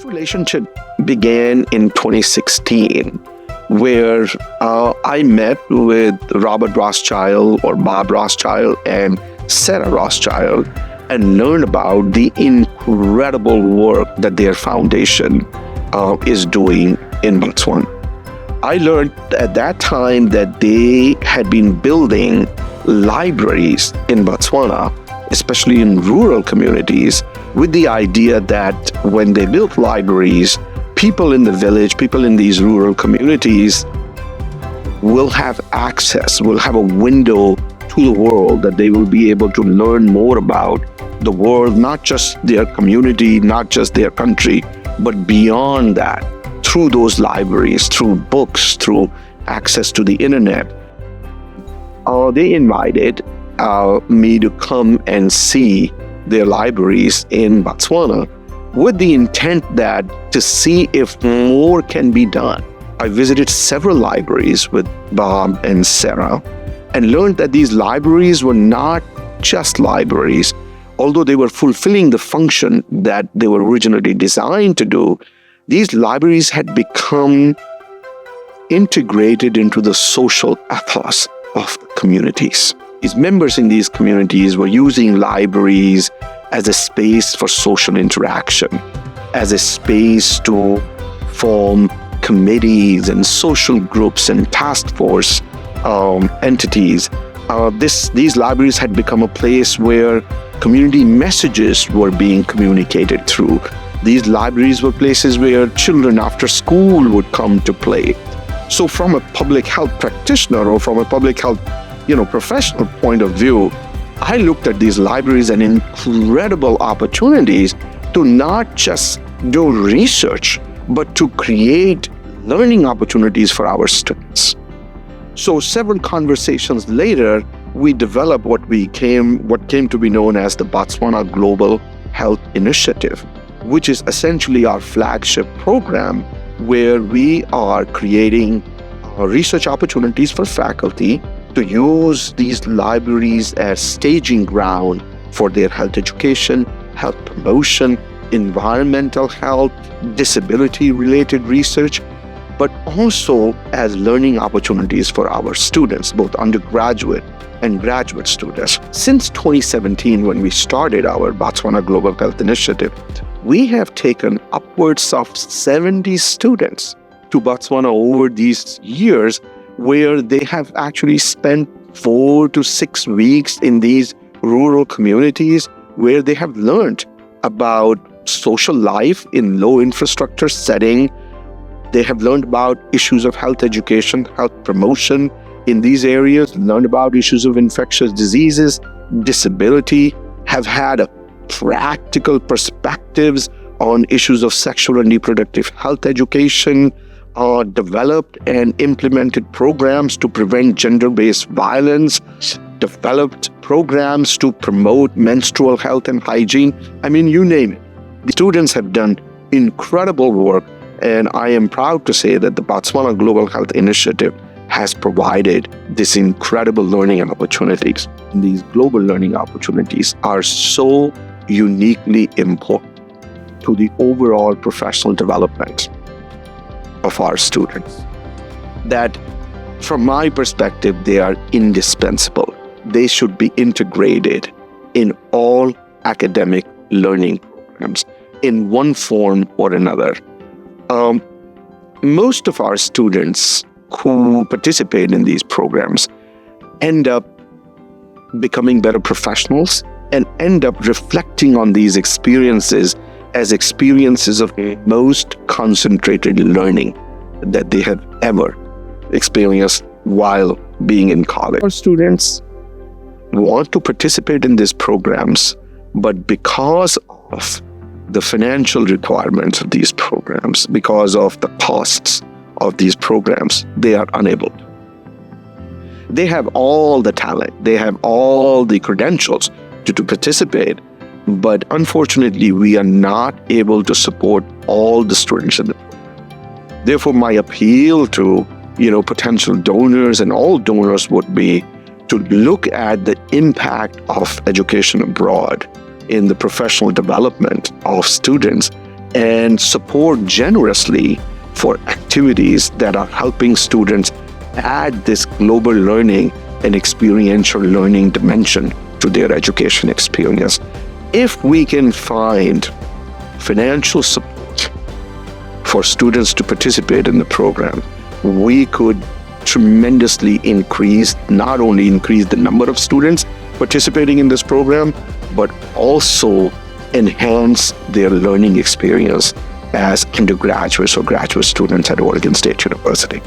Relationship began in 2016, where I met with Robert Rothschild or Bob Rothschild and Sarah Rothschild and learned about the incredible work that their foundation is doing in Botswana. I learned at that time that they had been building libraries in Botswana, especially in rural communities, with the idea that when they built libraries, people in the village, people in these rural communities will have access, will have a window to the world, that they will be able to learn more about the world, not just their community, not just their country, but beyond that, through those libraries, through books, through access to the internet. They invited me to come and see their libraries in Botswana with the intent that to see if more can be done. I visited several libraries with Bob and Sarah and learned that these libraries were not just libraries. Although they were fulfilling the function that they were originally designed to do, these libraries had become integrated into the social ethos of the communities. These members in these communities were using libraries as a space for social interaction, as a space to form committees and social groups and task force entities. These libraries had become a place where community messages were being communicated through. These libraries were places where children after school would come to play. So from a public health practitioner or from a public health professional point of view, I looked at these libraries as incredible opportunities to not just do research, but to create learning opportunities for our students. So several conversations later, we developed what came to be known as the Botswana Global Health Initiative, which is essentially our flagship program where we are creating research opportunities for faculty to use these libraries as staging ground for their health education, health promotion, environmental health, disability-related research, but also as learning opportunities for our students, both undergraduate and graduate students. Since 2017, when we started our Botswana Global Health Initiative, we have taken upwards of 70 students to Botswana over these years, where they have actually spent 4 to 6 weeks in these rural communities where they have learned about social life in low infrastructure setting. They have learned about issues of health education, health promotion in these areas, learned about issues of infectious diseases, disability, have had practical perspectives on issues of sexual and reproductive health education, developed and implemented programs to prevent gender-based violence, developed programs to promote menstrual health and hygiene. I mean, you name it. The students have done incredible work, and I am proud to say that the Botswana Global Health Initiative has provided this incredible learning opportunities. And these global learning opportunities are so uniquely important to the overall professional development of our students that, from my perspective, they are indispensable. They should be integrated in all academic learning programs in one form or another. Most of our students who participate in these programs end up becoming better professionals and end up reflecting on these experiences as experiences of most concentrated learning that they have ever experienced while being in college. Our students want to participate in these programs, but because of the financial requirements of these programs, because of the costs of these programs, they are unable. They have all the talent, they have all the credentials to participate, but unfortunately, we are not able to support all the students in the program. Therefore, my appeal to potential donors and all donors would be to look at the impact of education abroad in the professional development of students and support generously for activities that are helping students add this global learning and experiential learning dimension to their education experience. If we can find financial support for students to participate in the program, we could tremendously not only increase the number of students participating in this program, but also enhance their learning experience as undergraduates or graduate students at Oregon State University.